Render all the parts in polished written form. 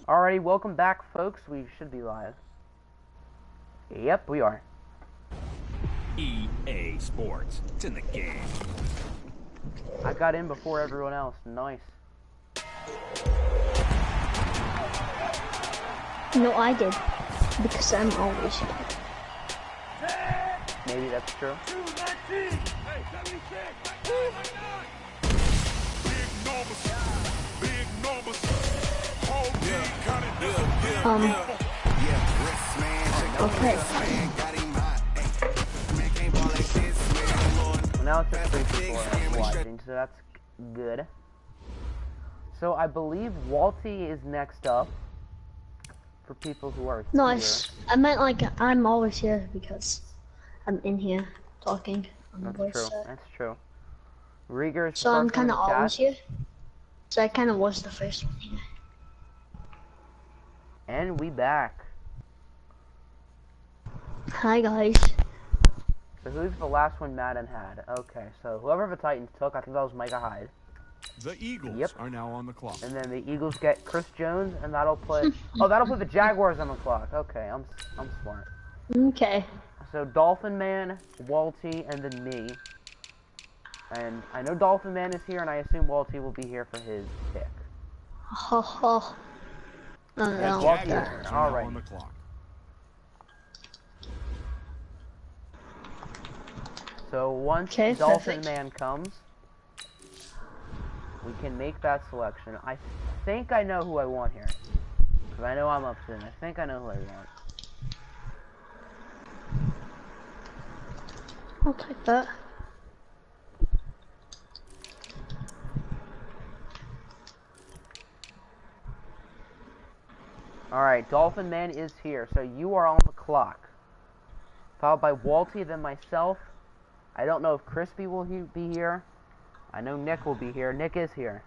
Alrighty, welcome back, folks. We should be live. Yep, we are. EA Sports. It's in the game. I got in before everyone else. Nice. No, I did. Because I'm always here. Maybe that's true. Okay. Well, now it's just 3 people are watching, so that's good. So I believe Walty is next up. For people who are No, here. I meant like I'm always here because I'm in here talking on the voice That's true. set. That's true. Rieger is So I'm kind of always here. So I kind of was the first one here. And we back. Hi guys. So who's the last one Madden had? Okay, so whoever the Titans took, I think that was Micah Hyde. The Eagles are now on the clock. And then the Eagles get Chris Jones, and that'll put that'll put the Jaguars on the clock. Okay, I'm smart. Okay. So Dolphin Man, Walty, and then me. And I know Dolphin Man is here, and I assume Walty will be here for his pick. Ho ho. No, no, no. Jaguars are now Alright. on the clock. So once Dolphin Man comes, we can make that selection. I think I know who I want here. Because I know I'm up soon. I think I know who I want. I'll take that. Alright, Dolphin Man is here. So you are on the clock. Followed by Walty, then myself. I don't know if Crispy will be here. I know Nick will be here. Nick is here.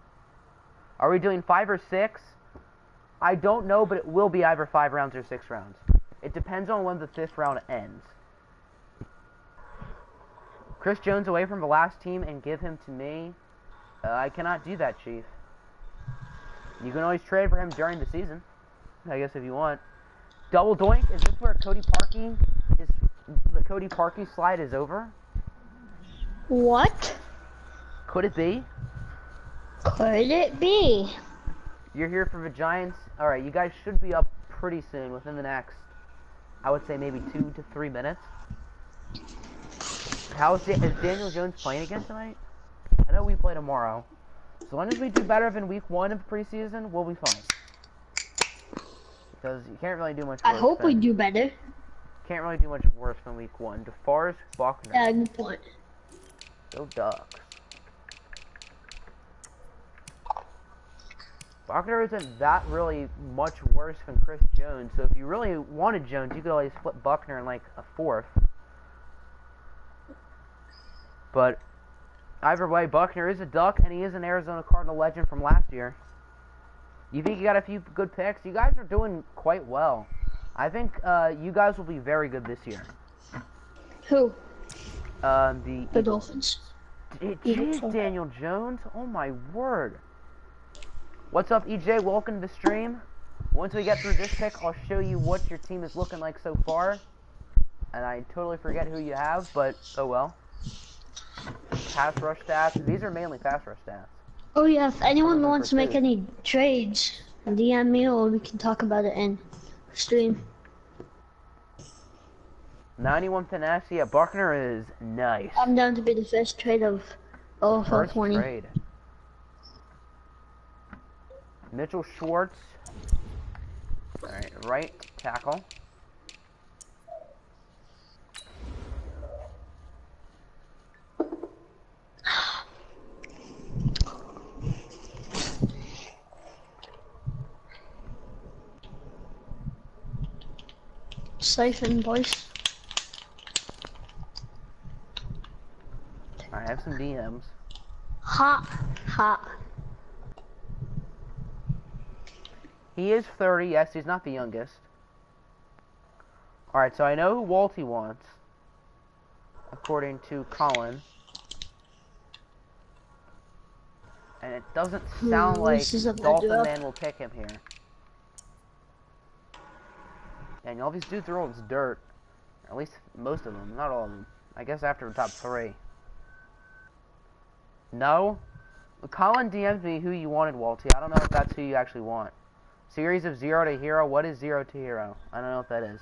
Are we doing 5 or 6? I don't know, but it will be either 5 rounds or 6 rounds. It depends on when the 5th round ends. Chris Jones away from the last team and give him to me. I cannot do that, Chief. You can always trade for him during the season, I guess, if you want. Double doink. Is this where Cody Parkey is? The Cody Parkey slide is over? What? Could it be? Could it be? You're here for the Giants. Alright, you guys should be up pretty soon, within the next, I would say maybe 2 to 3 minutes. Is Daniel Jones playing again tonight? I know we play tomorrow. As long as we do better than week 1 of preseason, we'll be fine. Because you can't really do much worse. I hope we do better. Can't really do much worse than week 1. DeForest Buckner. Yeah, good point. Go Ducks. Buckner isn't that really much worse than Chris Jones, so if you really wanted Jones, you could always flip Buckner in like a 4th. But either way, Buckner is a Duck, and he is an Arizona Cardinal legend from last year. You think you got a few good picks? You guys are doing quite well. I think you guys will be very good this year. Who? The Dolphins. It is Daniel Jones? Oh my word. What's up, EJ? Welcome to the stream. Once we get through this pick, I'll show you what your team is looking like so far. And I totally forget who you have, but oh well. Pass rush stats. These are mainly pass rush stats. Oh yeah, if anyone wants to make any trades, DM me or we can talk about it in stream. 91 finesse. Yeah, Buckner is nice. I'm down to be the first trade of OFL 20. First trade. Mitchell Schwartz. Alright, right tackle. Siphon, boys. I have some DMs. Hot, hot. He is 30, yes, he's not the youngest. Alright, so I know who Walty wants, according to Colin. And it doesn't sound like Dolphin Man will pick him here. And all these dudes are old as dirt. At least most of them, not all of them. I guess after the top 3. No? Colin DM'd me who you wanted, Walty. I don't know if that's who you actually want. Series of 0 to hero. What is 0 to hero? I don't know what that is.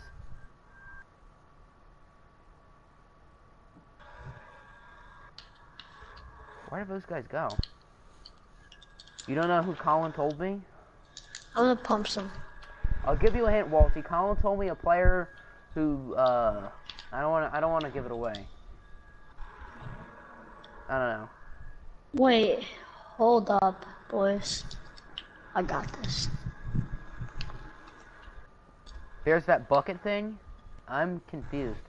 Where did those guys go? You don't know who Colin told me? I'm gonna pump some. I'll give you a hint, Walty. Colin told me a player who I don't wanna give it away. I don't know. Wait, hold up, boys. I got this. There's that bucket thing. I'm confused.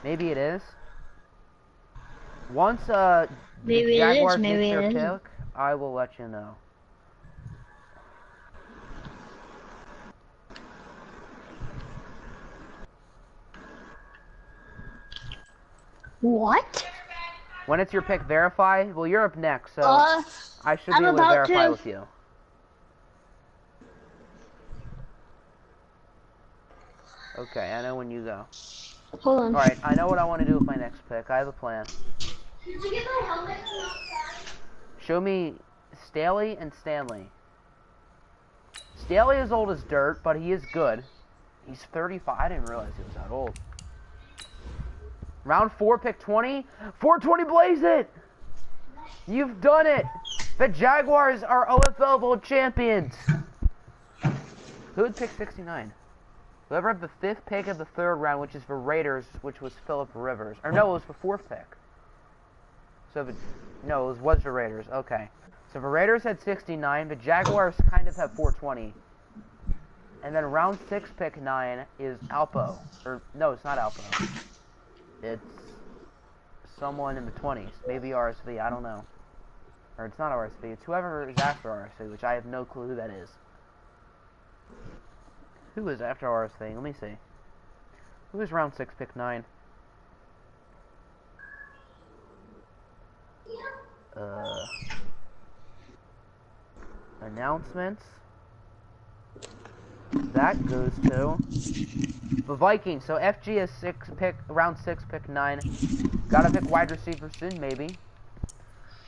Maybe it is. Once Maybe the it is, Jaguars maybe make their it isn't. pick, I will let you know. What? When it's your pick, verify. Well, you're up next, so I should I'm be able to about verify to. with you. Okay, I know when you go. Hold on. Alright, I know what I want to do with my next pick. I have a plan. Did you get my helmet? Show me Staley and Stanley. Staley is old as dirt, but he is good. He's 35. I didn't realize he was that old. Round 4, pick 20. 420, blaze it! You've done it! The Jaguars are OFL World Champions! Who would pick 69? Whoever had the 5th pick of the 3rd round, which is for Raiders, which was Phillip Rivers. Or no, it was the 4th pick. So, no, it was the Raiders. Okay. So the Raiders had 69, the Jaguars kind of have 420. And then round 6, pick 9 is Alpo. Or, no, it's not Alpo. It's someone in the 20s. Maybe RSV, I don't know. Or it's not RSV, it's whoever is after RSV, which I have no clue who that is. Who is after RSV? Let me see. Who is round 6, pick 9? Announcements. That goes to the Vikings. So FG is round 6, pick 9. Gotta pick wide receiver soon, maybe.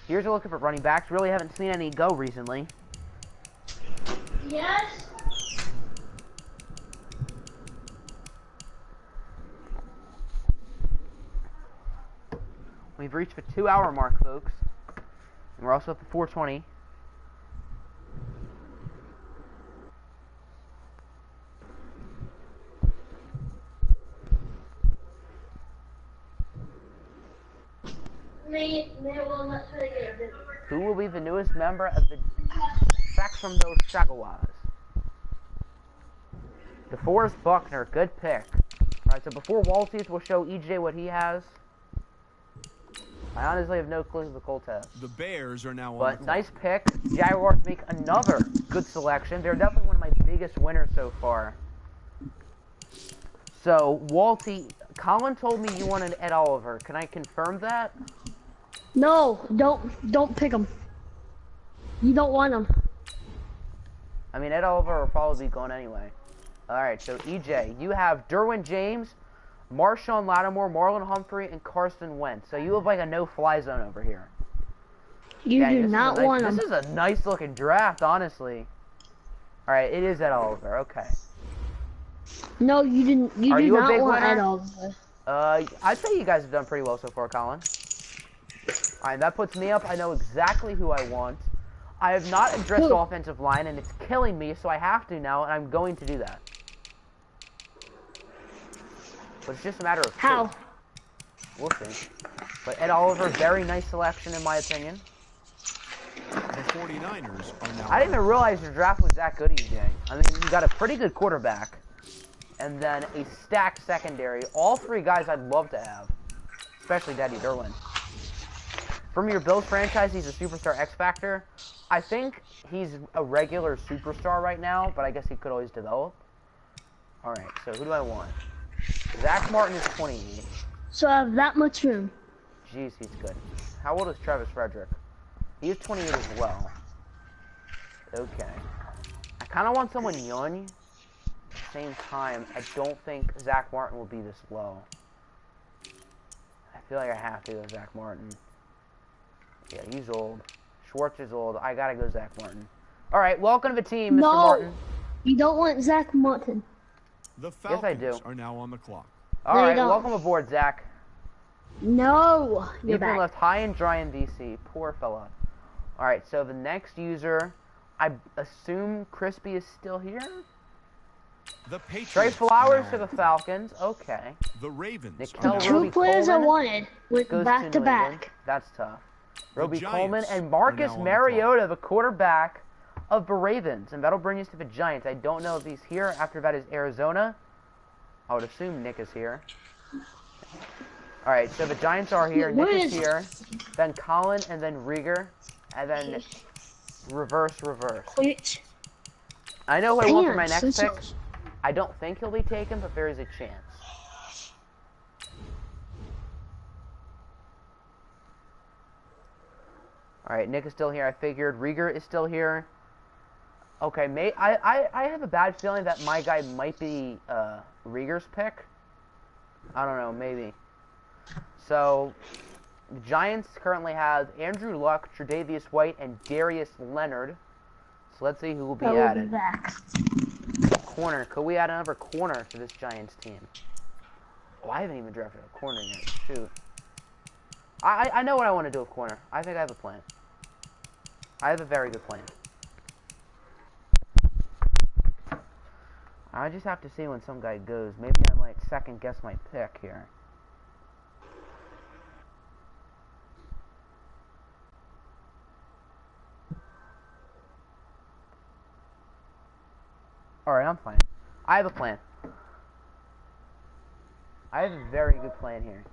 Here's a look at running backs. Really haven't seen any go recently. Yes. We've reached the 2-hour mark, folks. And we're also at the 420. Who will be the newest member of the Jacksonville Jaguars? DeForest Buckner, good pick. Alright, so before Walties, we'll show EJ what he has. I honestly have no clue who the Colts have. The Bears are now on But the nice pick. Jaguars make another good selection. They're definitely one of my biggest winners so far. So, Walty, Colin told me you wanted Ed Oliver. Can I confirm that? No, don't pick him. You don't want him. I mean, Ed Oliver will probably be gone anyway. Alright, so EJ, you have Derwin James, Marshawn Lattimore, Marlon Humphrey, and Carson Wentz. So you have like a no-fly zone over here. You Dang, do not want him. This is a nice-looking draft, honestly. Alright, it is Ed Oliver. Okay. No, you didn't. You Are do you a not big want winner? Ed Oliver. I'd say you guys have done pretty well so far, Colin. Alright, that puts me up. I know exactly who I want. I have not addressed offensive line, and it's killing me, so I have to now, and I'm going to do that. But it's just a matter of How? who. We'll see. But Ed Oliver, very nice selection in my opinion. The 49ers are now. I didn't even realize your draft was that good, EJ. I mean, you got a pretty good quarterback, and then a stacked secondary. All 3 guys I'd love to have, especially Daddy Derwin. From your Bills franchise, he's a superstar X Factor. I think he's a regular superstar right now, but I guess he could always develop. Alright, so who do I want? Zach Martin is 28. So I have that much room. Jeez, he's good. How old is Travis Frederick? He is 28 as well. Okay. I kind of want someone young. same time, I don't think Zach Martin will be this low. I feel like I have to go Zach Martin. Yeah, he's old. Schwartz is old. I gotta go Zach Martin. All right, welcome to the team, Mr. Martin. You don't want Zach Martin. The Yes, I do. Falcons are now on the clock. All No, you right, don't. welcome aboard, Zach. No, you're You've been back. left high and dry in VC. Poor fella. All right, so the next user, I assume Crispy is still here. The Patriots Trey are Flowers now to the on the clock. Falcons. Okay. The Ravens Nick are Tell now Two Roby players I Coleman wanted went Goes back to New England. back. That's tough. The Roby Giants Coleman and are Marcus now on the Mariota, the quarterback of the Ravens. And that'll bring us to the Giants. I don't know if he's here. After that is Arizona. I would assume Nick is here. All right, so the Giants are here. Where Nick is is- here. Then Colin, and then Rieger, and then reverse. Wait. I know who I want for my Pants, next pick. this is- I don't think he'll be taken, but there is a chance. All right, Nick is still here. I figured Rieger is still here. Okay, I have a bad feeling that my guy might be Rieger's pick. I don't know, maybe. So, the Giants currently have Andrew Luck, Tre'Davious White, and Darius Leonard. So let's see who will be I will be added. back. Corner. Could we add another corner to this Giants team? Oh, I haven't even drafted a corner yet. Shoot. I know what I want to do with corner. I think I have a plan. I have a very good plan. I just have to see when some guy goes. Maybe I might second guess my pick here. Alright, I'm fine. I have a plan. I have a very good plan here.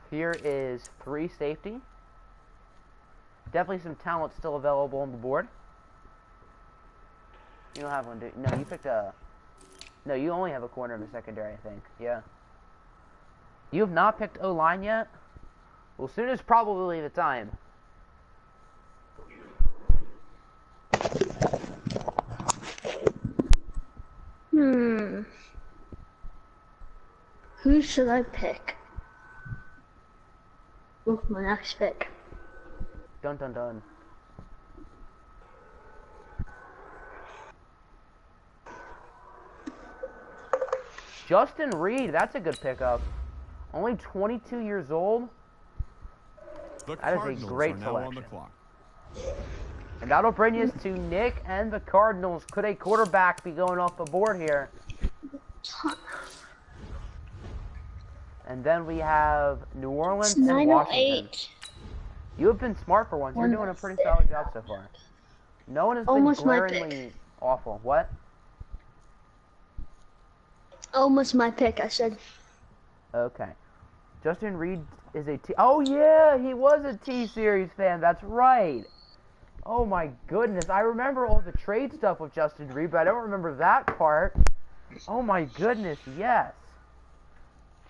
Here is 3 safety. Definitely some talent still available on the board. You don't have one, do you? No, you picked a... No, you only have a corner in the secondary, I think. Yeah. You have not picked O-line yet? Well, soon is probably the time. Who should I pick? With my next pick. Dun dun dun. Justin Reed, that's a good pickup. Only 22 years old. The That is a Cardinals great are now on the selection. clock. And that'll bring us to Nick and the Cardinals. Could a quarterback be going off the board here? And then we have New Orleans It's and Washington. 908. You have been smart for once. You're doing a pretty solid job so far. No one has been Almost my pick. glaringly awful. What? Almost my pick, I said. Okay. Justin Reed is a T. Oh, yeah, he was a T-Series fan. That's right. Oh, my goodness. I remember all the trade stuff with Justin Reed, but I don't remember that part. Oh, my goodness, yes.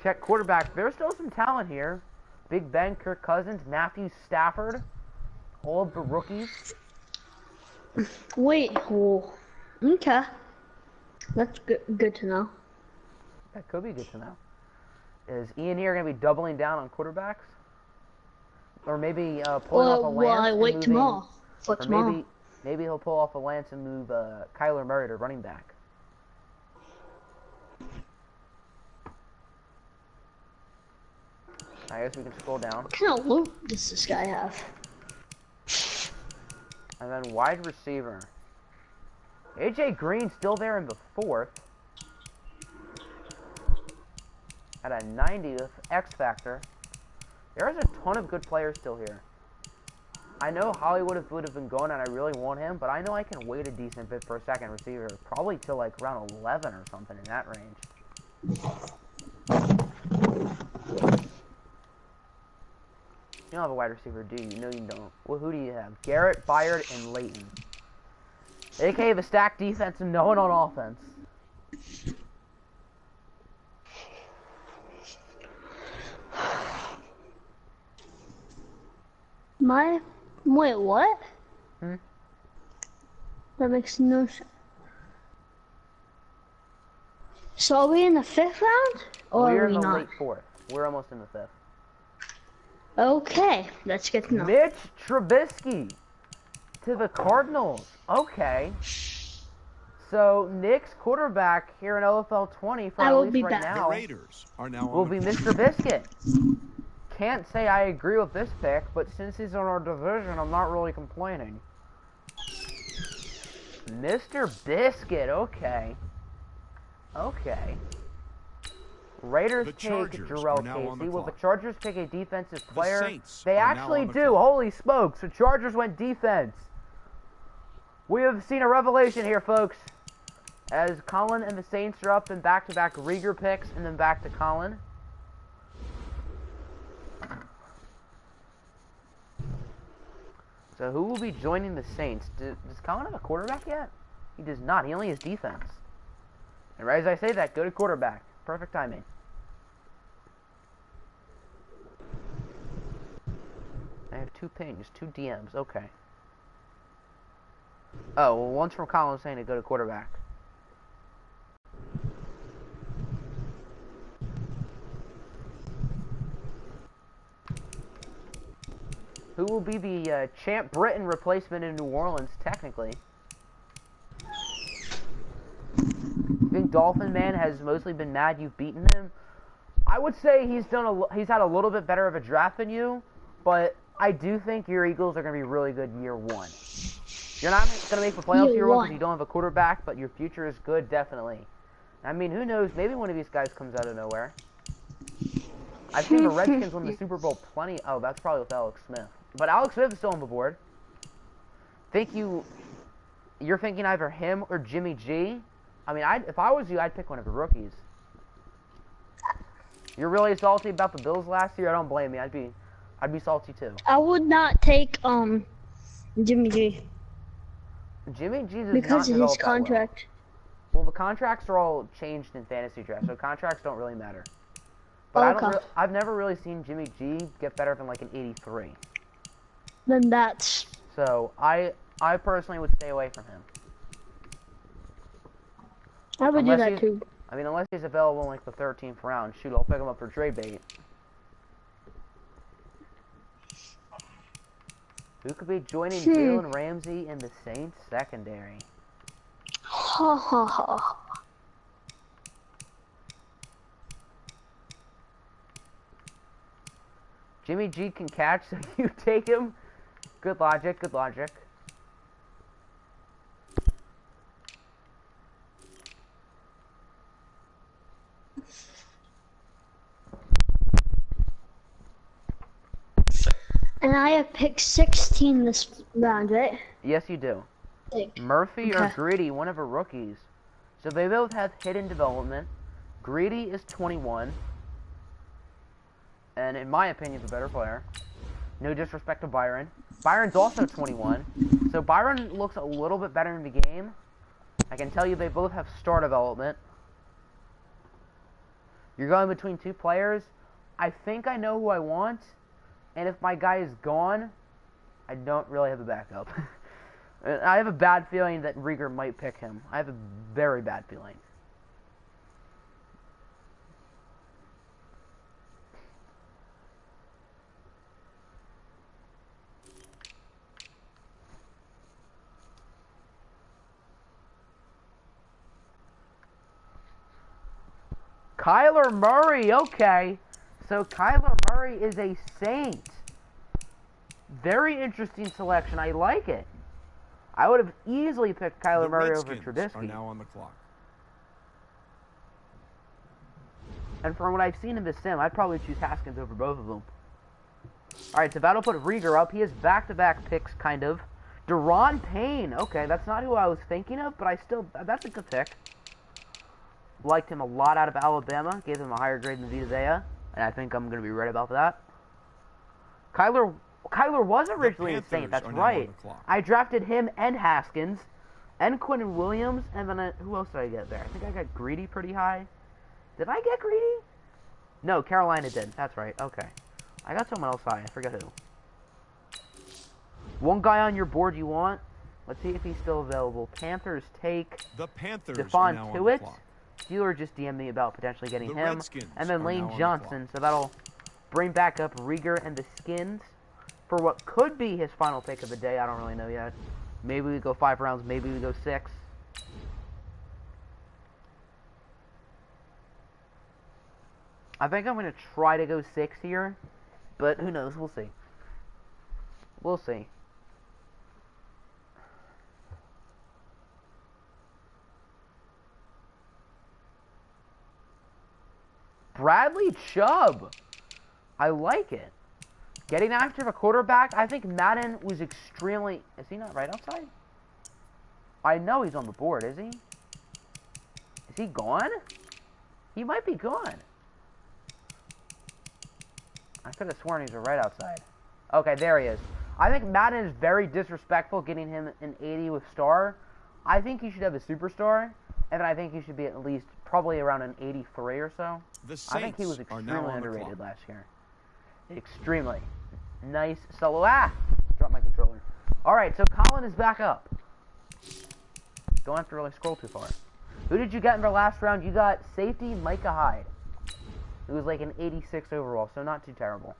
Check quarterback. There's still some talent here. Big Ben, Kirk Cousins, Matthew Stafford. All of the rookies. Wait, oh. Okay. That's good to know. That could be good to know. Is Ian here going to be doubling down on quarterbacks? Or maybe pulling off a Lance Well, I and wait moving, tomorrow. For or tomorrow. maybe he'll pull off a Lance and move Kyler Murray to running back. I guess we can scroll down. What kind of loot does this guy have? And then wide receiver. AJ Green still there in the 4th. At a 90th X Factor. There's a ton of good players still here. I know Hollywood would have been going and I really want him, but I know I can wait a decent bit for a second receiver. Probably till like around 11 or something in that range. You don't have a wide receiver, do you? No, you don't. Well, who do you have? Garrett, Byard, and Leighton. AKA the stacked defense and no one on offense. Wait, what? Hmm? That makes no sense. So are we in the 5th round? Or We're are in we the not? late 4th. We're almost in the 5th. Okay, that's good to know. Mitch Trubisky to the Cardinals. Okay. So Nick's quarterback here in OFL 20 for I at will least be right back. The now Raiders are now will on be the Mr. Biscuit. Can't say I agree with this pick, but since he's in our division, I'm not really complaining. Mr. Biscuit, okay. Okay. Raiders The take Chargers Jarrell are now on the Casey. Will the clock. Chargers pick a defensive player? Saints They are now actually on the do. clock. Holy smokes. The Chargers went defense. We have seen a revelation here, folks. As Colin and the Saints are up in back-to-back Rieger picks, and then back to Colin. So who will be joining the Saints? Does Colin have a quarterback yet? He does not. He only has defense. And right as I say that, go to quarterback. Perfect timing. I have 2 pings, 2 DMs. Okay. Oh, well, one's from Colin saying to go to quarterback. Who will be the Champ Britain replacement in New Orleans, technically? I think Dolphin Man has mostly been mad you've beaten him. I would say he's had a little bit better of a draft than you, but I do think your Eagles are going to be really good year 1. You're not going to make the playoffs year 1 because you don't have a quarterback, but your future is good, definitely. I mean, who knows? Maybe one of these guys comes out of nowhere. I've seen the Redskins win the Super Bowl plenty. Oh, that's probably with Alex Smith. But Alex Smith is still on the board. You're thinking either him or Jimmy G? I mean, if I was you, I'd pick one of the rookies. You're really salty about the Bills last year? I don't blame you. I'd be salty too. I would not take Jimmy G Jimmy G does because not of his develop that contract. well, the contracts are all changed in fantasy draft, so contracts don't really matter. But Okay. I've never really seen Jimmy G get better than like an 83. Then that's. So I personally would stay away from him. I would do Unless that he's- too. I mean, unless he's available in like the 13th round. Shoot, I'll pick him up for trade bait. Who could be joining Jalen Ramsey in the Saints secondary? Ha ha ha. Jimmy G can catch, so you take him. Good logic, good logic. And I have picked 16 this round, right? Yes, you do. Like, Murphy or okay. Greedy, one of our rookies. So they both have hidden development. Greedy is 21. And in my opinion, the better player. No disrespect to Byron. Byron's also 21. So Byron looks a little bit better in the game. I can tell you they both have star development. You're going between 2 players. I think I know who I want. And if my guy is gone, I don't really have a backup. I have a bad feeling that Rieger might pick him. I have a very bad feeling. Kyler Murray, okay. So Kyler Murray is a Saint. Very interesting selection. I like it. I would have easily picked Kyler The Murray over Redskins are Trubisky. now on the clock. And from what I've seen in this sim, I'd probably choose Haskins over both of them. Alright, so that'll put Rieger up. He has back-to-back picks, kind of. Deron Payne. Okay, that's not who I was thinking of, but that's a good pick. Liked him a lot out of Alabama. Gave him a higher grade than Vita Vea. And I think I'm going to be right about that. Kyler was originally a Saint. That's right. I drafted him and Haskins. And Quinnen Williams. And then who else did I get there? I think I got Greedy pretty high. Did I get Greedy? No, Carolina did. That's right. Okay. I got someone else high. I forget who. One guy on your board you want. Let's see if he's still available. Panthers take The Panthers Stephon are now on the Tuitt. clock. Steelers just DM'd me about potentially getting The him. Redskins And then are Lane now on the Johnson. So that'll bring back up Rieger and the Skins for what could be his final pick of the day. I don't really know yet. Maybe we go 5 rounds. Maybe we go 6. I think I'm going to try to go 6 here. But who knows? We'll see. We'll see. Bradley Chubb. I like it. Getting after a quarterback. I think Madden was extremely... Is he not right outside? I know he's on the board, is he? Is he gone? He might be gone. I could have sworn he's right outside. Okay, there he is. I think Madden is very disrespectful getting him an 80 with star. I think he should have a superstar. And I think he should be at least probably around an 83 or so. I think he was extremely underrated last year. Extremely. Nice solo. Ah! Dropped my controller. Alright, so Colin is back up. Don't have to really scroll too far. Who did you get in the last round? You got safety Micah Hyde. It was like an 86 overall, so not too terrible.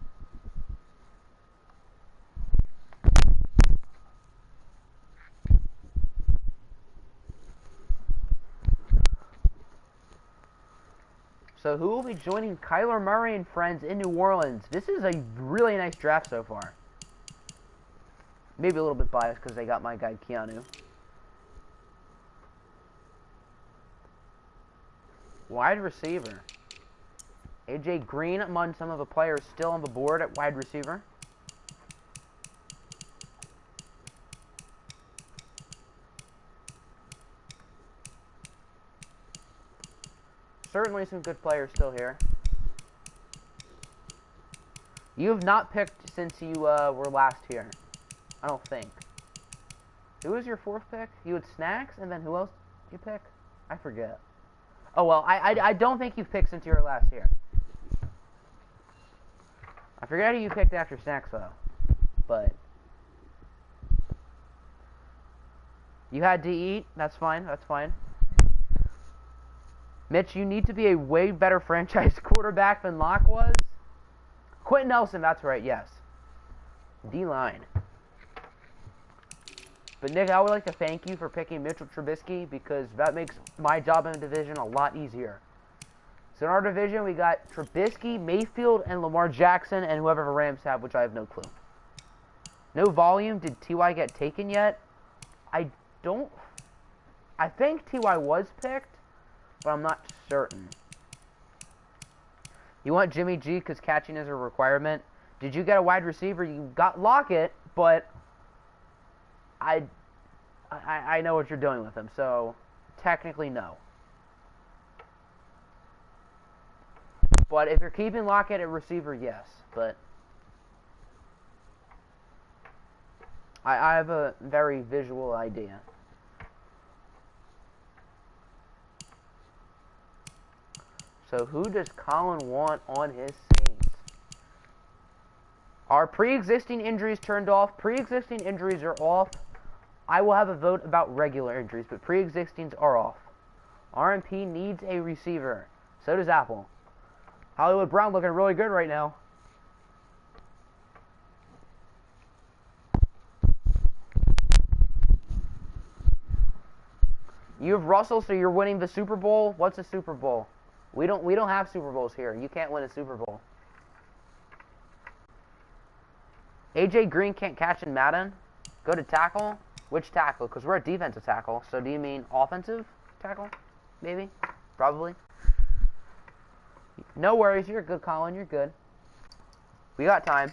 So who will be joining Kyler Murray and friends in New Orleans? This is a really nice draft so far. Maybe a little bit biased because they got my guy Keanu. Wide receiver. AJ Green among some of the players still on the board at wide receiver. Certainly some good players still here. You have not picked since you were last here. I don't think. Who was your 4th pick? You had Snacks, and then who else did you pick? I forget. Oh, well, I don't think you've picked since you were last here. I forget who you picked after Snacks, though. But you had to eat. That's fine. That's fine. Mitch, you need to be a way better franchise quarterback than Locke was. Quentin Nelson, that's right, yes. D-line. But Nick, I would like to thank you for picking Mitchell Trubisky because that makes my job in the division a lot easier. So in our division, we got Trubisky, Mayfield, and Lamar Jackson, and whoever the Rams have, which I have no clue. No volume. Did T.Y. get taken yet? I think T.Y. was picked, but I'm not certain. You want Jimmy G because catching is a requirement. Did you get a wide receiver? You got Lockett, but I know what you're doing with him, so technically no. But if you're keeping Lockett at receiver, yes. But I have a very visual idea. So who does Colin want on his Saints? Are pre-existing injuries turned off? Pre-existing injuries are off. I will have a vote about regular injuries, but pre-existings are off. RMP needs a receiver. So does Apple. Hollywood Brown looking really good right now. You have Russell, so you're winning the Super Bowl. What's a Super Bowl? We don't have Super Bowls here. You can't win a Super Bowl. AJ Green can't catch in Madden. Go to tackle. Which tackle? Because we're a defensive tackle. So do you mean offensive tackle? Maybe. Probably. No worries. You're good, Colin. You're good. We got time.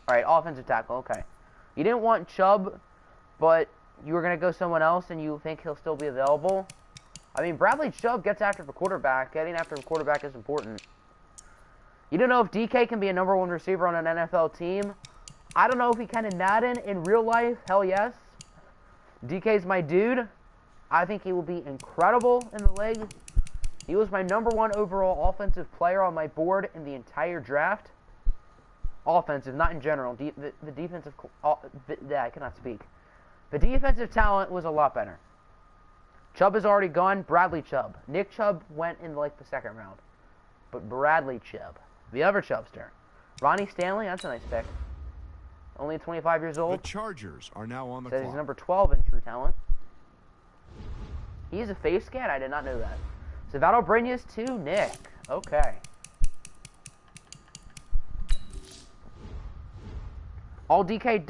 Alright, offensive tackle. Okay. You didn't want Chubb, but you were going to go someone else and you think he'll still be available. I mean, Bradley Chubb gets after the quarterback. Getting after the quarterback is important. You don't know if DK can be a #1 receiver on an NFL team. I don't know if he can in Madden. In real life, hell yes. DK's my dude. I think he will be incredible in the league. He was my #1 overall offensive player on my board in the entire draft. Offensive, not in general. The defensive... I cannot speak. The defensive talent was a lot better. Chubb is already gone. Bradley Chubb. Nick Chubb went in like the 2nd round. But Bradley Chubb. The other Chubbster. Ronnie Stanley, that's a nice pick. Only 25 years old. The Chargers are now on the Says clock. he's number 12 in true talent. He's a face scan? I did not know that. So that'll bring us to Nick. Okay. All DK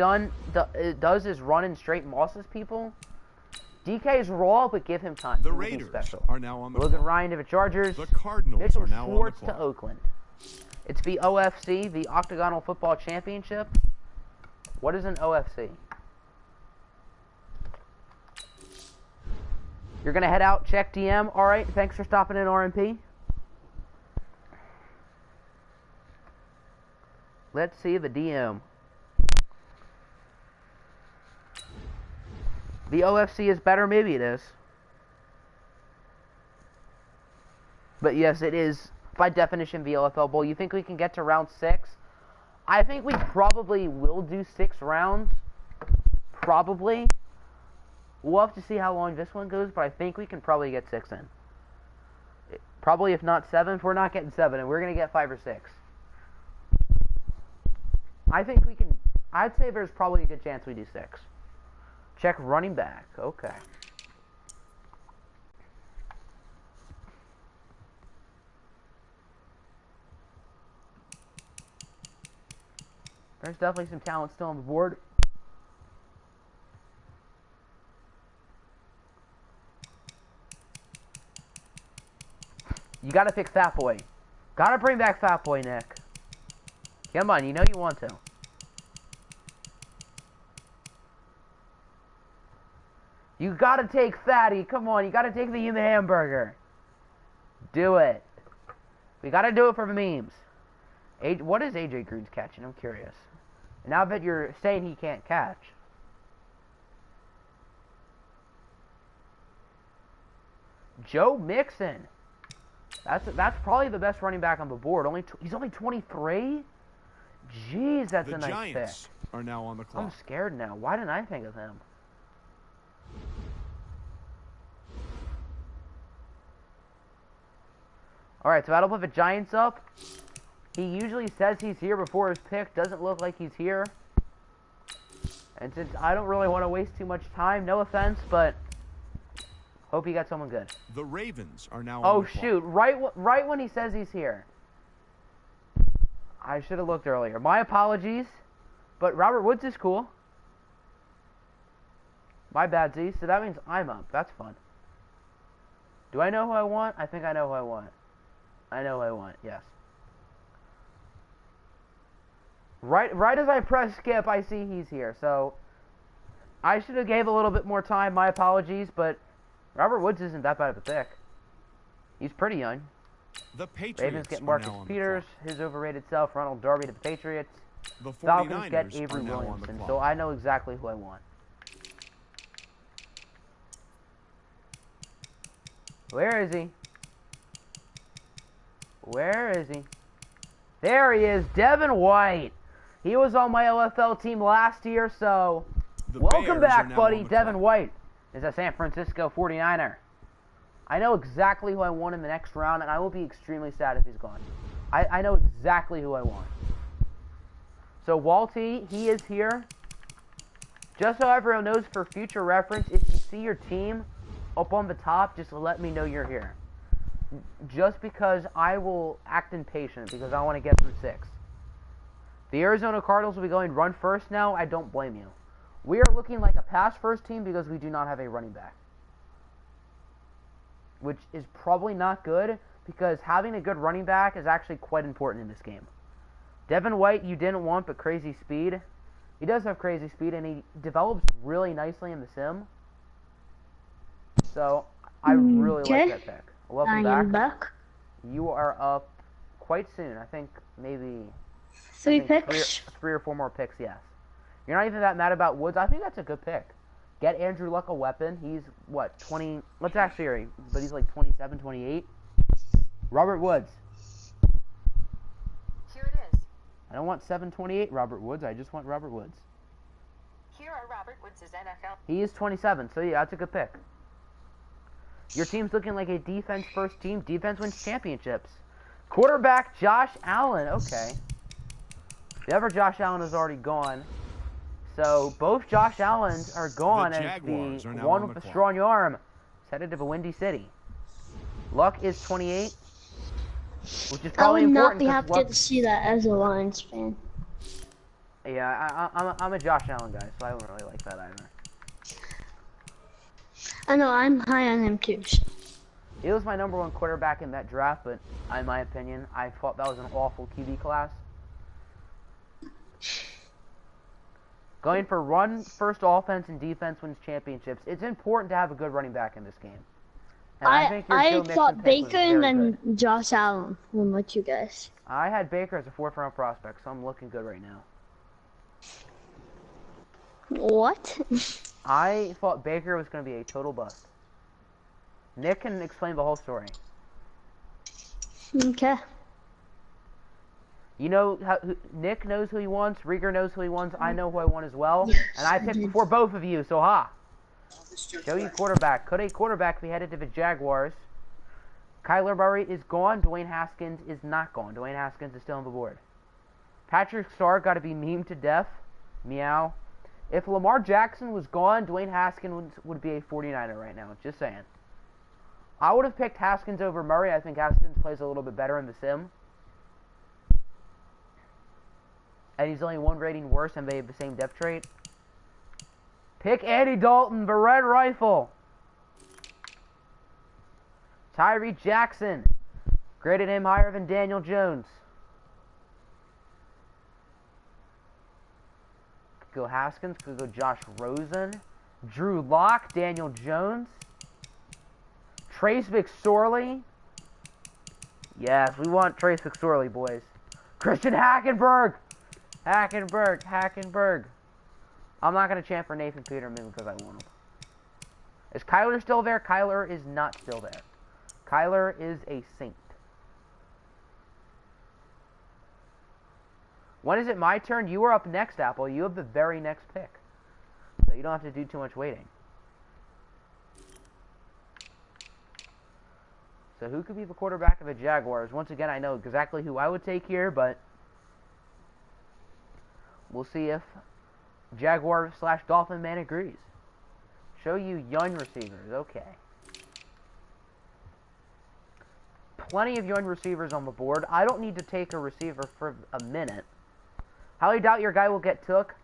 does is run and straight mosses people. DK is raw, but give him time. The Raiders are now on the Logan clock. Ryan to the Chargers. The Cardinals Mitchell are now Schwartz on the to clock. Oakland. It's the OFC, the Octagonal Football Championship. What is an OFC? You're going to head out, check DM. All right, thanks for stopping in, RMP. Let's see the DM. The OFC is better? Maybe it is. But yes, it is, by definition, the OFL Bowl. You think we can get to round 6? I think we probably will do 6 rounds. Probably. We'll have to see how long this one goes, but I think we can probably get 6 in. Probably, if not 7. If we're not getting 7, and we're going to get 5 or 6. I think we can... I'd say there's probably a good chance we do 6. Check running back. Okay. There's definitely some talent still on the board. You gotta pick Fat Boy. Gotta bring back Fat Boy, Nick. Come on, you know you want to. You gotta take Fatty. Come on, you gotta take the human hamburger. Do it. We gotta do it for the memes. What is AJ Green's catching? I'm curious. Now that you're saying he can't catch. Joe Mixon. That's probably the best running back on the board. He's only 23? Jeez, that's a nice pick. The Giants are now on the clock. I'm scared now. Why didn't I think of him? Alright, so that'll put the Giants up. He usually says he's here before his pick. Doesn't look like he's here. And since I don't really want to waste too much time, no offense, but hope he got someone good. The Ravens are now Oh on the clock. shoot, right when he says he's here. I should have looked earlier. My apologies, but Robert Woods is cool. My bad, Z. So that means I'm up. That's fun. Do I know who I want? I think I know who I want. I know who I want, yes. Right as I press skip, I see he's here. So I should have gave a little bit more time. My apologies, but Robert Woods isn't that bad of a pick. He's pretty young. The Patriots Ravens get are Marcus now on the Peters, clock. his overrated self, Ronald Darby to the Patriots. The Falcons 49ers get Avery are now on the Williamson, clock. so I know exactly who I want. Where is he? Where is he? There he is, Devin White. He was on my OFL team last year, so The welcome Bears are back, now buddy. on the Devin clock. White is a San Francisco 49er. I know exactly who I want in the next round, and I will be extremely sad if he's gone. I know exactly who I want. So Walty, he is here. Just so everyone knows, for future reference, if you see your team up on the top, just let me know you're here. Just because I will act impatient because I want to get through 6. The Arizona Cardinals will be going run first now. I don't blame you. We are looking like a pass first team because we do not have a running back. Which is probably not good because having a good running back is actually quite important in this game. Devin White, you didn't want, but crazy speed. He does have crazy speed, and he develops really nicely in the sim. So, I really like that pick. Welcome I am back. back. You are up quite soon. I think maybe... Three I think picks. Three or four more picks, yes. You're not even that mad about Woods. I think that's a good pick. Get Andrew Luck a weapon. He's, what, 20... Let's actually hear him. But he's like 27, 28. Robert Woods. Here it is. I don't want 728 Robert Woods. I just want Robert Woods. Here are Robert Woods' NFL. He is 27, so yeah, that's a good pick. Your team's looking like a defense-first team. Defense wins championships. Quarterback Josh Allen. Okay. The other Josh Allen is already gone. So both Josh Allens are gone as the one with the strong arm is headed to the Windy City. Luck is 28, which is probably I would not important. be happy to see that as a Lions fan. Yeah, I'm a Josh Allen guy, so I don't really like that either. I know, I'm high on him too. He was my #1 quarterback in that draft, but in my opinion, I thought that was an awful QB class. Going for run first offense and defense wins championships. It's important to have a good running back in this game. And I thought Baker and then Josh Allen. What about you guys? I had Baker as a 4th-round prospect, so I'm looking good right now. What? I thought Baker was going to be a total bust. Nick can explain the whole story. Okay. You know, Nick knows who he wants, Rieger knows who he wants, I know who I want as well, and I picked before both of you, so ha! Show you quarterback. Could a quarterback be headed to the Jaguars? Kyler Murray is gone, Dwayne Haskins is not gone. Dwayne Haskins is still on the board. Patrick Starr got to be memed to death. Meow. If Lamar Jackson was gone, Dwayne Haskins would be a 49er right now, just saying. I would have picked Haskins over Murray. I think Haskins plays a little bit better in the sim. And he's only 1 rating worse, and they have the same depth trait. Pick Andy Dalton, the Red Rifle. Tyree Jackson. Graded him higher than Daniel Jones. Could go Haskins, could go Josh Rosen. Drew Lock, Daniel Jones. Trace McSorley. Yes, we want Trace McSorley, boys. Christian Hackenberg. Hackenberg. I'm not going to chant for Nathan Peterman because I want him. Is Kyler still there? Kyler is not still there. Kyler is a saint. When is it my turn? You are up next, Apple. You have the very next pick. So you don't have to do too much waiting. So who could be the quarterback of the Jaguars? Once again, I know exactly who I would take here, but we'll see if Jaguar/Dolphin man agrees. Show you young receivers. Okay. Plenty of young receivers on the board. I don't need to take a receiver for a minute. Highly doubt your guy will get took.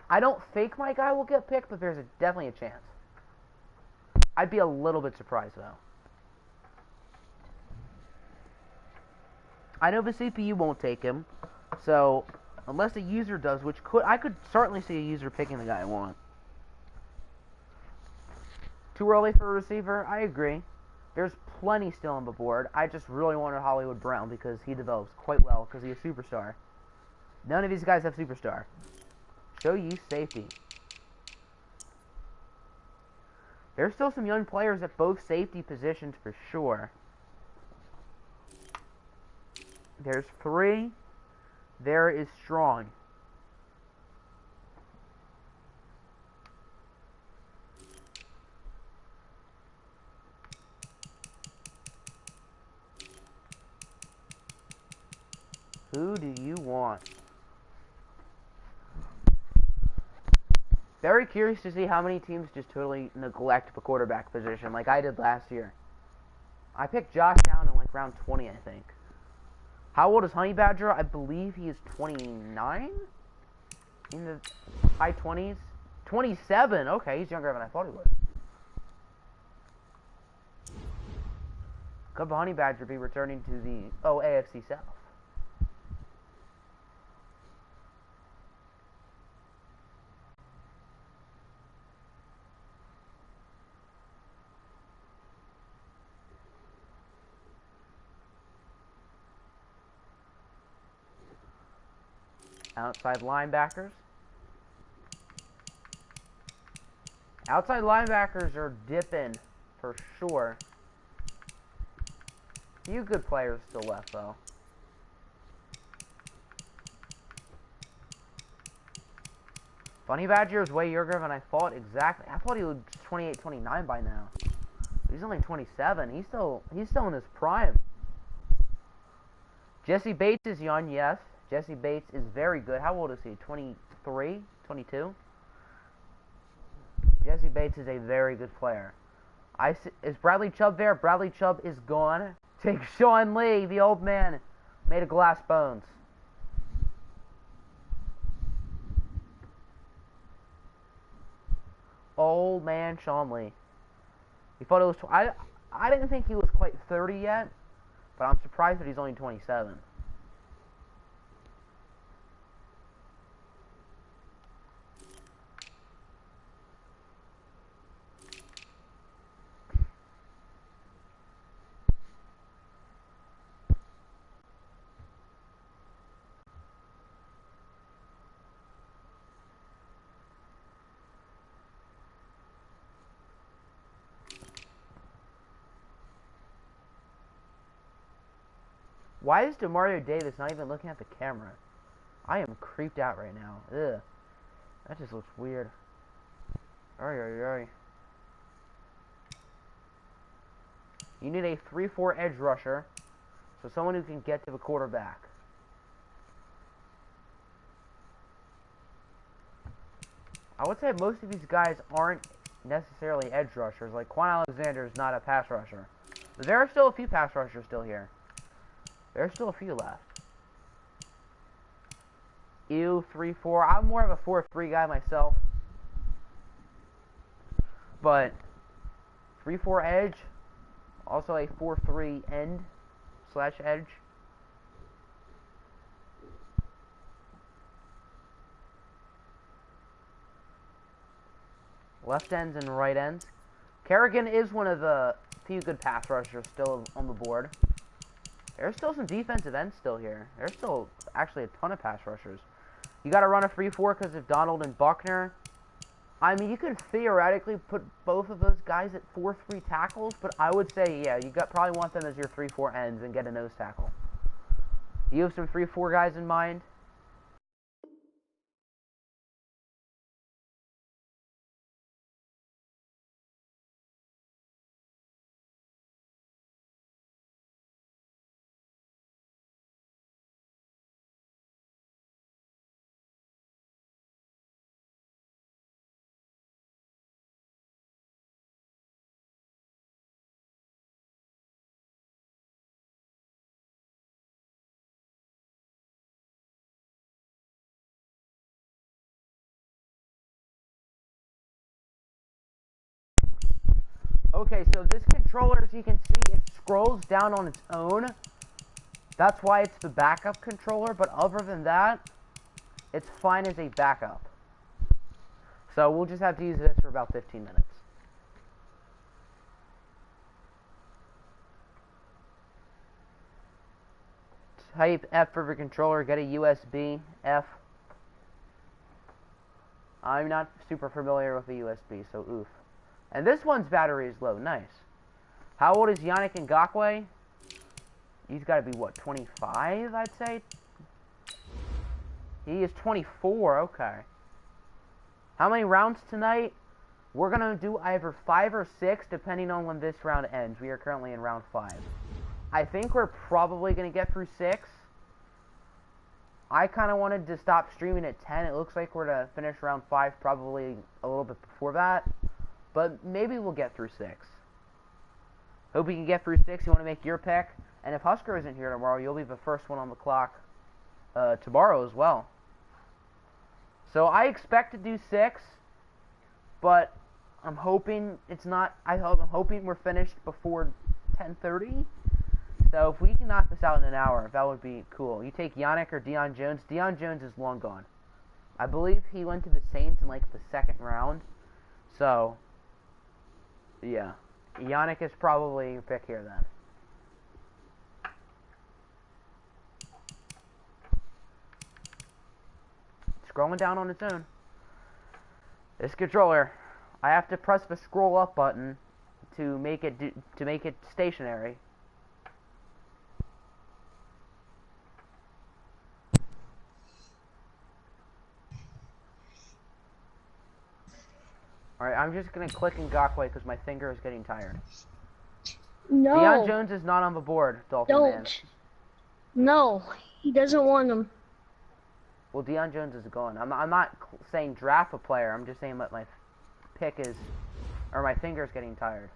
I don't think my guy will get picked, but there's definitely a chance. I'd be a little bit surprised, though. I know the CPU won't take him, so unless the user does, which I could certainly see a user picking the guy I want. Too early for a receiver? I agree. There's plenty still on the board. I just really wanted Hollywood Brown because he develops quite well because he's a superstar. None of these guys have superstar. Show you safety. There's still some young players at both safety positions for sure. There's 3. There is Strong. Who do you want? Very curious to see how many teams just totally neglect the quarterback position like I did last year. I picked Josh Allen in like round 20, I think. How old is Honey Badger? I believe he is 29? In the high 20s? 27! Okay, he's younger than I thought he was. Could the Honey Badger be returning to the AFC South? Outside linebackers. Outside linebackers are dipping for sure. Few good players still left, though. Bunny Badger is way younger than I thought. Exactly. I thought he was 28, 29 by now. He's only 27. He's still in his prime. Jesse Bates is young, yes. Jesse Bates is very good. How old is he? 23? 22? Jesse Bates is a very good player. Is Bradley Chubb there? Bradley Chubb is gone. Take Sean Lee, the old man, made of glass bones. Old man Sean Lee. He thought it was. I didn't think he was quite 30 yet, but I'm surprised that he's only 27. Why is DeMario Davis not even looking at the camera? I am creeped out right now. Ugh. That just looks weird. You need a 3-4 edge rusher. So someone who can get to the quarterback. I would say most of these guys aren't necessarily edge rushers. Like Quan Alexander is not a pass rusher. But there are still a few pass rushers still here. There's still a few left. Ew, 3-4. I'm more of a 4-3 guy myself. But 3-4 edge. Also a 4-3 end / edge. Left ends and right ends. Kerrigan is one of the few good pass rushers still on the board. There's still some defensive ends still here. There's still actually a ton of pass rushers. You got to run a 3-4 because of Donald and Buckner. I mean, you could theoretically put both of those guys at 4-3 tackles, but I would say, yeah, you probably want them as your 3-4 ends and get a nose tackle. You have some 3-4 guys in mind? Okay, so this controller, as you can see, it scrolls down on its own. That's why it's the backup controller, but other than that, it's fine as a backup. So we'll just have to use this for about 15 minutes. Type F for the controller, get a USB, F. I'm not super familiar with the USB, so oof. And this one's battery is low, nice. How old is Yannick Ngakoue? He's got to be, what, 25, I'd say? He is 24, okay. How many rounds tonight? We're going to do either 5 or 6, depending on when this round ends. We are currently in round 5. I think we're probably going to get through 6. I kind of wanted to stop streaming at 10. It looks like we're to finish round 5 probably a little bit before that. But maybe we'll get through 6. Hope we can get through 6. You want to make your pick? And if Husker isn't here tomorrow, you'll be the first one on the clock tomorrow as well. So I expect to do 6, but I'm hoping it's not. I'm hoping we're finished before 10:30. So if we can knock this out in an hour, that would be cool. You take Yannick or Deion Jones. Deion Jones is long gone. I believe he went to the Saints in like the 2nd round. So yeah, Yannick is probably your pick here then. Scrolling down on its own. This controller, I have to press the scroll up button to make it stationary. Alright, I'm just gonna click Ngakwe because my finger is getting tired. No. Deion Jones is not on the board, Dolphin Man. Don't. No, he doesn't want him. Well, Deion Jones is gone. I'm not saying draft a player. I'm just saying that my pick is, or my finger's getting tired.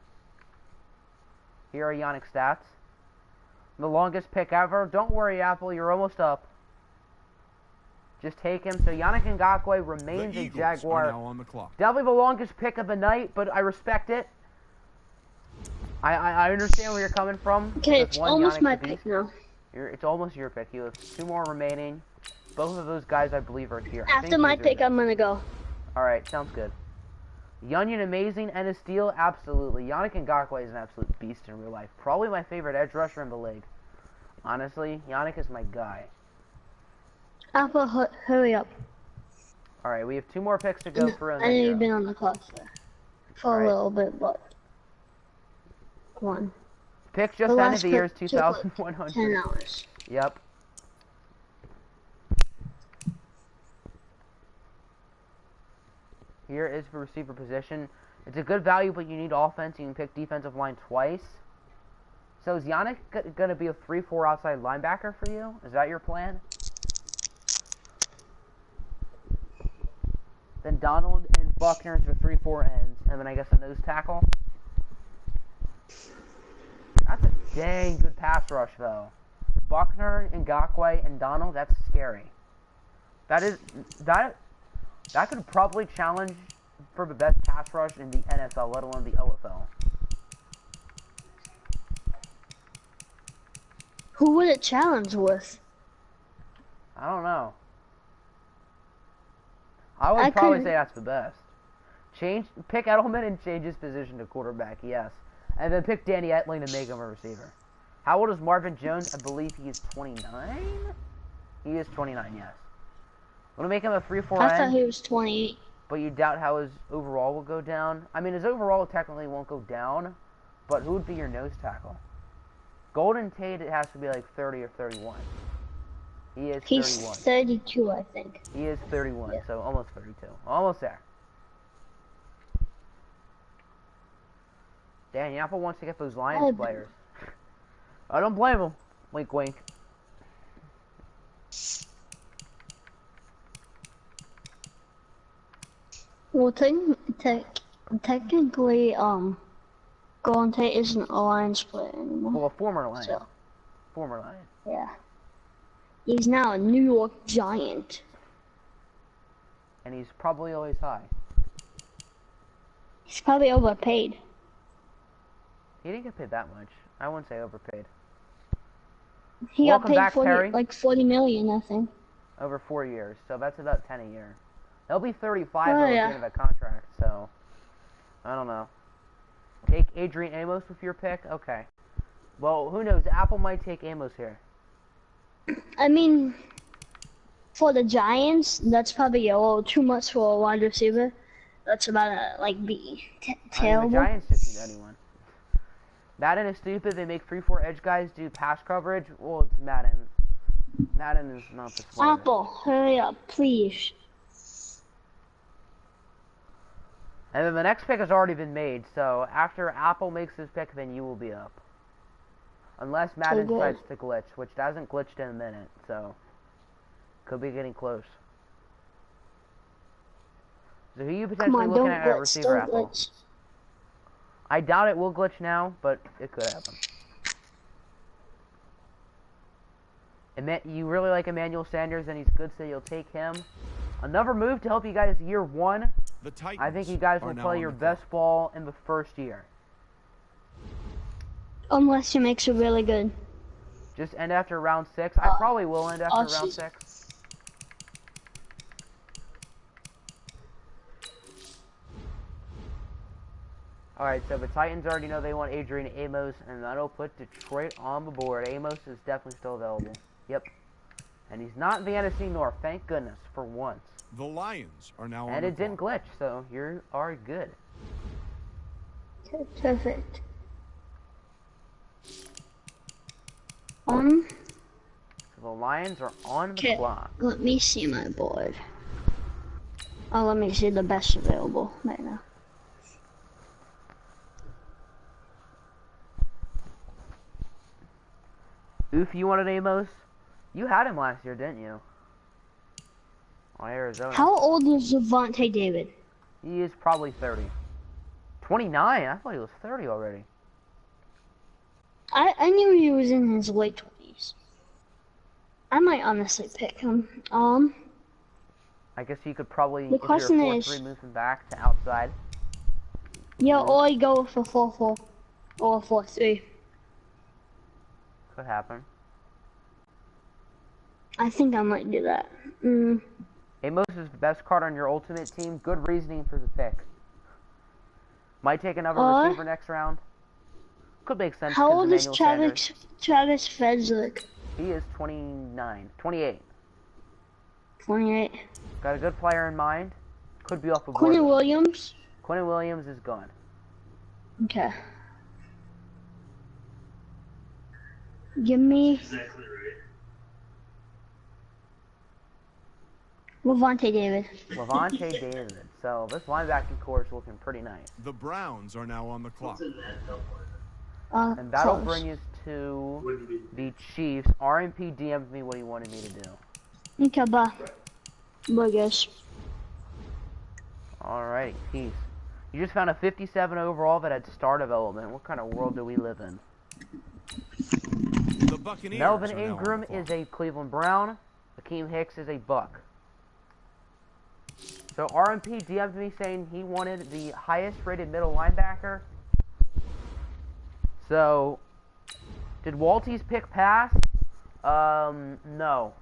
Here are Yannick's stats. The longest pick ever. Don't worry, Apple. You're almost up. Just take him. So Yannick Ngakoue remains a Jaguar. Are now on the clock. Definitely the longest pick of the night, but I respect it. I understand where you're coming from. Okay, it's almost my pick now. It's almost your pick. You have 2 more remaining. Both of those guys, I believe, are here. After my pick, I'm gonna go. Alright, sounds good. Yunyan amazing and a steal? Absolutely. Yannick Ngakoue is an absolute beast in real life. Probably my favorite edge rusher in the league. Honestly, Yannick is my guy. Alpha, hurry up. Alright, we have 2 more picks to go through. I know you've been on the clock for a little bit, but... Come on. Pick just ended. The year is 2,100. 10 hours. Yep. Here is the receiver position. It's a good value, but you need offense. You can pick defensive line twice. So is Yannick going to be a 3-4 outside linebacker for you? Is that your plan? Then Donald and Buckner is the 3-4 ends. And then I guess a nose tackle. That's a dang good pass rush, though. Buckner, Ngakoue, and Donald, that's scary. That could probably challenge for the best pass rush in the NFL, let alone the OFL. Who would it challenge with? I don't know. I would probably say that's the best. Pick Edelman and change his position to quarterback, yes. And then pick Danny Etling to make him a receiver. How old is Marvin Jones? I believe he is 29? He is 29, yes. Want to make him a 3-4 I thought he was 28. But you doubt how his overall will go down? I mean, his overall technically won't go down, but who would be your nose tackle? Golden Tate, it has to be like 30 or 31. He is 31. He's 32, I think. He is 31, yeah. So almost 32. Almost there. Dan Apple wants to get those Lions players. I don't blame him. Wink, wink. Well, technically, Golden Tate isn't a Lions player anymore. Well, a former Lion. So. Former Lion. Yeah. He's now a New York Giant. And he's probably always high. He's probably overpaid. He didn't get paid that much. I wouldn't say overpaid. He Welcome got paid back, like 40 million, I think. Over 4 years, so that's about 10 a year. He'll be 35 Oh, at the yeah. end of that contract, so I don't know. Take Adrian Amos with your pick? Okay. Well, who knows? Apple might take Amos here. I mean, for the Giants, that's probably a little too much for a wide receiver. That's about to, like, be terrible. I mean, the Giants just need anyone. Madden is stupid. They make 3-4 edge guys do pass coverage. Well, it's Madden. Madden is not the smartest. Apple, hurry up, please. And then the next pick has already been made, so after Apple makes his pick, then you will be up. Unless Madden decides to glitch, which hasn't glitched in a minute, so could be getting close. So who are you potentially looking at a receiver, Apple? Glitch. I doubt it will glitch now, but it could happen. You really like Emmanuel Sanders, and he's good, so you'll take him. Another move to help you guys year one. The Titans I think you guys will play your best ball in the first year. Unless he makes it really good. Just end after round 6. I probably will end after round 6. Alright, so the Titans already know they want Adrian Amos, and that'll put Detroit on the board. Amos is definitely still available. Yep. And he's not in the NFC North, thank goodness, for once. The Lions are now on the clock. And it didn't glitch, so you are good. Okay, perfect. So the Lions are on the clock. Let me see my board. Oh, let me see the best available right now. Goofy, you wanted Amos? You had him last year, didn't you? On Arizona. How old is Javante David? He is probably 30. 29? I thought he was 30 already. I knew he was in his late 20s. I might honestly pick him. I guess you could probably, The if question you're a is- 4-3, move him back to outside. Yeah, or I go for 4-4 or 4-3. Could happen. I think I might do that. Amos is the best card on your ultimate team. Good reasoning for the pick. Might take another receiver next round. Could make sense. How 'cause old is Emmanuel Sanders. Travis Frederick? He is 29. 28. 28. Got a good player in mind. Could be off the board. Quentin Williams? Quentin Williams is gone. Okay. Give me Exactly right. Levante David. Levante David. So this linebacking core is looking pretty nice. The Browns are now on the clock. What's in that help? And that'll Close. bring us to Wouldn't be. the Chiefs. RMP DM'd me what he wanted me to do. Okay, bye. Bye, guys. Alrighty, peace. You just found a 57 overall that had star development. What kind of world do we live in? The Buccaneers Melvin are now on Ingram the clock. is a Cleveland Brown. Akeem Hicks is a Buck. So RMP DM'd me saying he wanted the highest rated middle linebacker. So, did Walty's pick pass? No.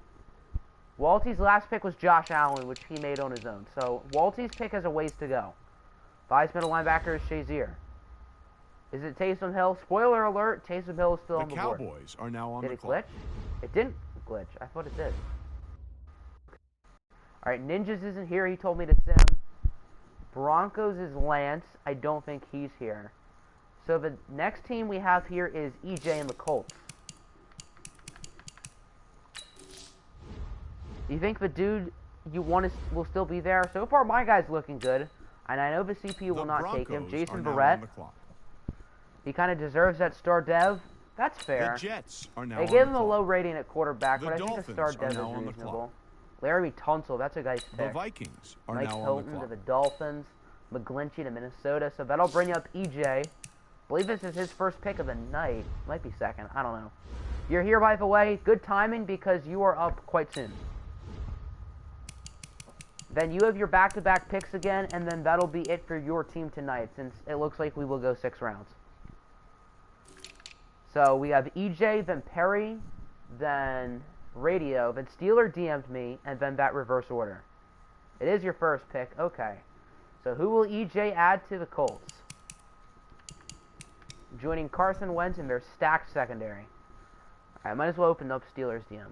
Walty's last pick was Josh Allen, which he made on his own. So, Walty's pick has a ways to go. The highest middle linebacker is Shazier. Is it Taysom Hill? Spoiler alert, Taysom Hill is still The on the board. Cowboys are now on Did the it clock. glitch? It didn't glitch. I thought it did. Alright, Ninjas isn't here. He told me to sim. Broncos is Lance. I don't think he's here. So the next team we have here is EJ and the Colts. Do you think the dude you want will still be there? So far, my guy's looking good. And I know the CPU will The not take him. Broncos Jason are now Barrett. on the clock. He kind of deserves that star dev. That's fair. The Jets are now They on gave the him a clock. low rating at quarterback, The but I think the star Dolphins are dev now is on the reasonable. clock. Larry Tunsil, that's a guy's The pick. Vikings are Mike now on the Hilton to clock. the Dolphins. McGlinchey to Minnesota. So that'll bring up EJ. I believe this is his first pick of the night. Might be second. I don't know. You're here, by the way. Good timing because you are up quite soon. Then you have your back-to-back picks again, and then that'll be it for your team tonight, since it looks like we will go 6 rounds. So we have EJ, then Perry, then Radio, then Steeler DM'd me, and then that reverse order. It is your first pick. Okay. So who will EJ add to the Colts? Joining Carson Wentz in their stacked secondary. Alright, might as well open up Steelers DM.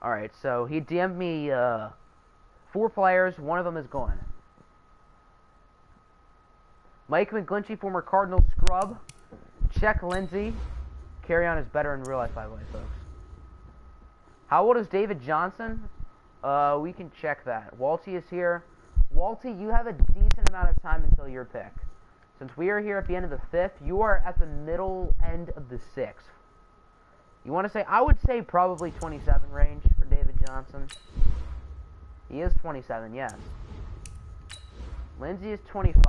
Alright, so he DM'd me 4 players. One of them is gone. Mike McGlinchey, former Cardinal scrub. Check Lindsey. Carry on is better in real life, by the way, folks. How old is David Johnson? We can check that. Walty is here. Walty, you have a decent amount of time until your pick. Since we are here at the end of the 5th, you are at the middle end of the 6th. You want to say, I would say probably 27 range for David Johnson. He is 27, yes. Lindsey is 25.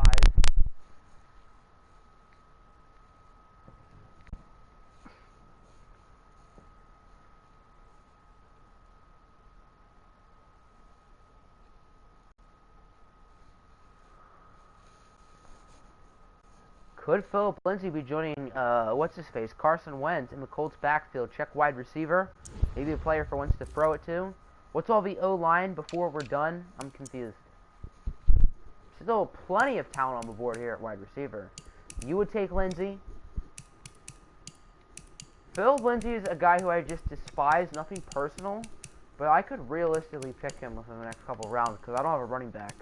Could Philip Lindsay be joining, what's-his-face, Carson Wentz in the Colts backfield? Check wide receiver. Maybe a player for Wentz to throw it to. What's all the O-line before we're done? I'm confused. Still plenty of talent on the board here at wide receiver. You would take Lindsay. Philip Lindsay is a guy who I just despise, nothing personal. But I could realistically pick him within the next couple rounds because I don't have a running back.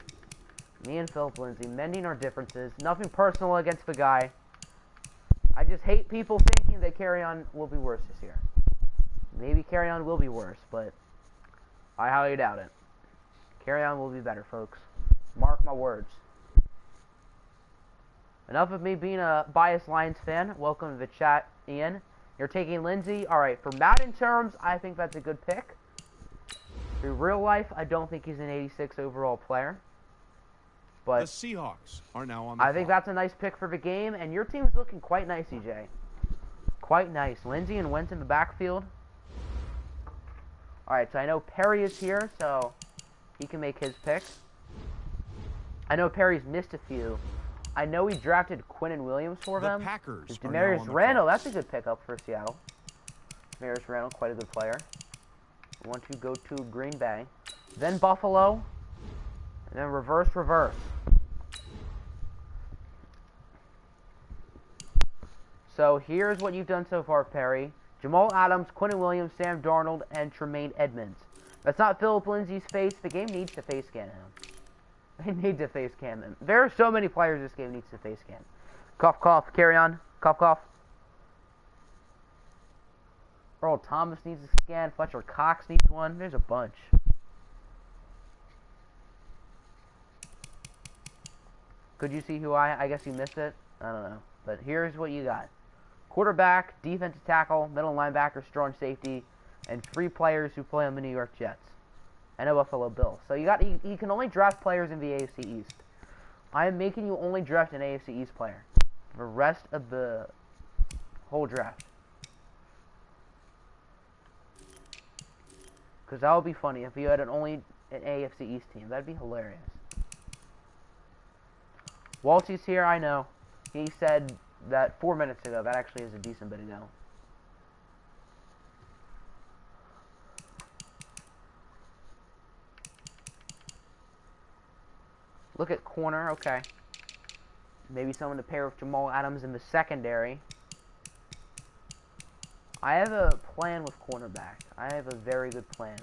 Me and Philip Lindsay, mending our differences. Nothing personal against the guy. I just hate people thinking that Carry-On will be worse this year. Maybe Carry-On will be worse, but I highly doubt it. Carry-On will be better, folks. Mark my words. Enough of me being a biased Lions fan. Welcome to the chat, Ian. You're taking Lindsey. All right, for Madden terms, I think that's a good pick. In real life, I don't think he's an 86 overall player. The But Seahawks are now on the I think clock. that's a nice pick for the game, and your team's looking quite nice, EJ. Quite nice. Lindsey and Wentz in the backfield. All right, so I know Perry is here, so he can make his pick. I know Perry's missed a few. I know he drafted Quinnen Williams for The them. Packers There's are now Demarius on the Randall, clock. that's a good pickup for Seattle. Demarius Randall, quite a good player. We want to go to Green Bay. Then Buffalo. And then reverse. So here's what you've done so far, Perry. Jamal Adams, Quinnen Williams, Sam Darnold, and Tremaine Edmonds. That's not Philip Lindsay's face. The game needs to face scan him. They need to face cam him. There are so many players this game needs to face scan. Cough, cough. Carry on. Cough, cough. Earl Thomas needs a scan. Fletcher Cox needs one. There's a bunch. Could you see who I guess you missed it? I don't know. But here's what you got. Quarterback, defensive tackle, middle linebacker, strong safety, and 3 players who play on the New York Jets and the Buffalo Bills. So you can only draft players in the AFC East. I am making you only draft an AFC East player for the rest of the whole draft. Because that would be funny if you had only an AFC East team. That'd be hilarious. Waltzy's here, I know. He said that 4 minutes ago. That actually is a decent bit ago. Look at corner, okay. Maybe someone to pair with Jamal Adams in the secondary. I have a plan with cornerback. I have a very good plan.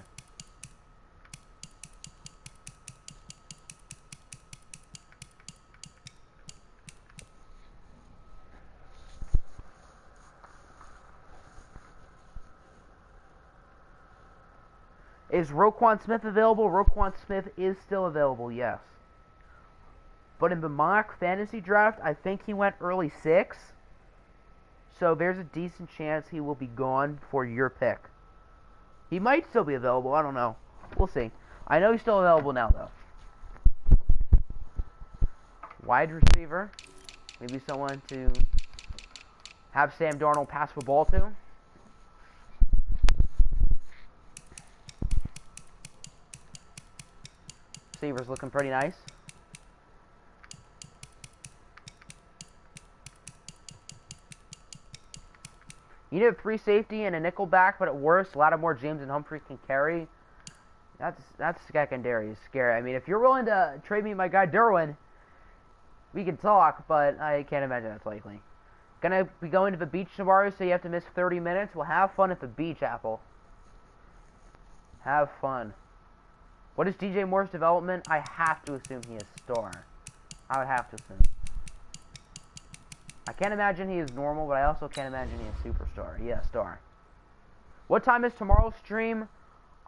Is Roquan Smith available? Roquan Smith is still available, yes. But in the mock fantasy draft, I think he went early 6. So there's a decent chance he will be gone for your pick. He might still be available, I don't know. We'll see. I know he's still available now, though. Wide receiver. Maybe someone to have Sam Darnold pass the ball to. Receiver's looking pretty nice. You need a 3 safety and a nickel back, but at worst, Lattimore, James, and Humphrey can carry. That's secondary is scary. I mean, if you're willing to trade me my guy Derwin, we can talk, but I can't imagine that's likely. Gonna be going to the beach tomorrow, so you have to miss 30 minutes. Well, have fun at the beach, Apple. Have fun. What is DJ Moore's development? I have to assume he is star. I would have to assume. I can't imagine he is normal, but I also can't imagine he is superstar. Yeah, star. What time is tomorrow's stream?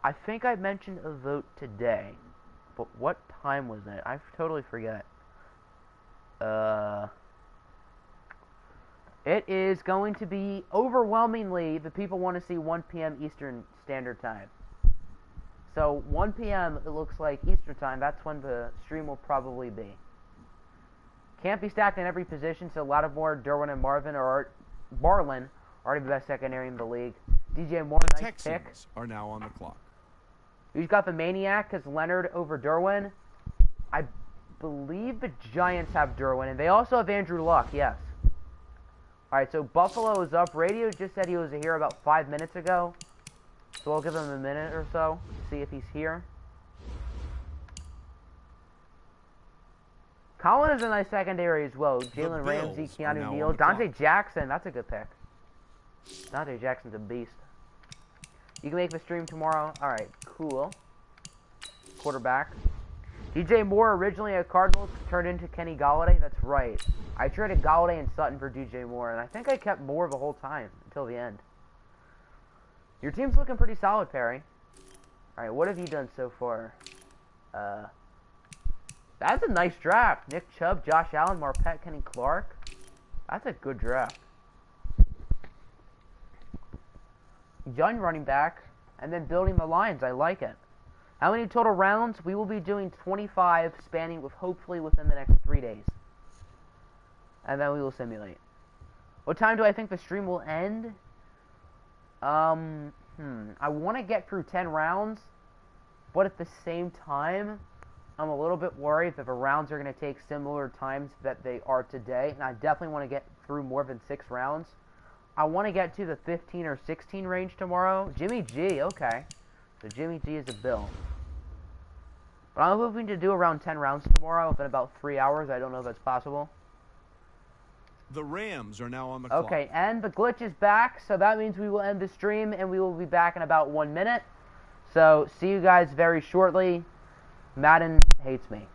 I think I mentioned a vote today. But what time was it? I totally forget. It is going to be overwhelmingly the people want to see 1 p.m. Eastern Standard Time. So 1 p.m. it looks like Eastern Time. That's when the stream will probably be. Can't be stacked in every position, so Lattimore, Derwin, and Marlin are already the best secondary in the league. DJ Moore, The nice pick. Texans are now on the clock. Who's got the Maniac? Because Leonard over Derwin. I believe the Giants have Derwin, and they also have Andrew Luck, yes. Alright, so Buffalo is up. Radio just said he was here about 5 minutes ago. So I'll give him a minute or so to see if he's here. Colin is a nice secondary as well. Jalen Ramsey, Bills are now Keanu on Neal, the Dante clock. Jackson. That's a good pick. Dante Jackson's a beast. You can make the stream tomorrow. Alright, cool. Quarterback. DJ Moore, originally a Cardinals, turned into Kenny Galladay. That's right. I traded Galladay and Sutton for DJ Moore, and I think I kept Moore the whole time until the end. Your team's looking pretty solid, Perry. Alright, what have you done so far? That's a nice draft. Nick Chubb, Josh Allen, Marpet, Kenny Clark. That's a good draft. young running back, and then building the lines. I like it. How many total rounds? We will be doing 25, spanning with hopefully within the next 3 days. And then we will simulate. What time do I think the stream will end? I want to get through 10 rounds, but at the same time, I'm a little bit worried that the rounds are going to take similar times that they are today, and I definitely want to get through more than 6 rounds. I want to get to the 15 or 16 range tomorrow. Jimmy G, okay. So Jimmy G is a Bill. But I'm hoping to do around 10 rounds tomorrow within about 3 hours. I don't know if that's possible. The Rams are now on the clock. Okay, and the glitch is back, so that means we will end the stream, and we will be back in about 1 minute. So, see you guys very shortly. Madden hates me.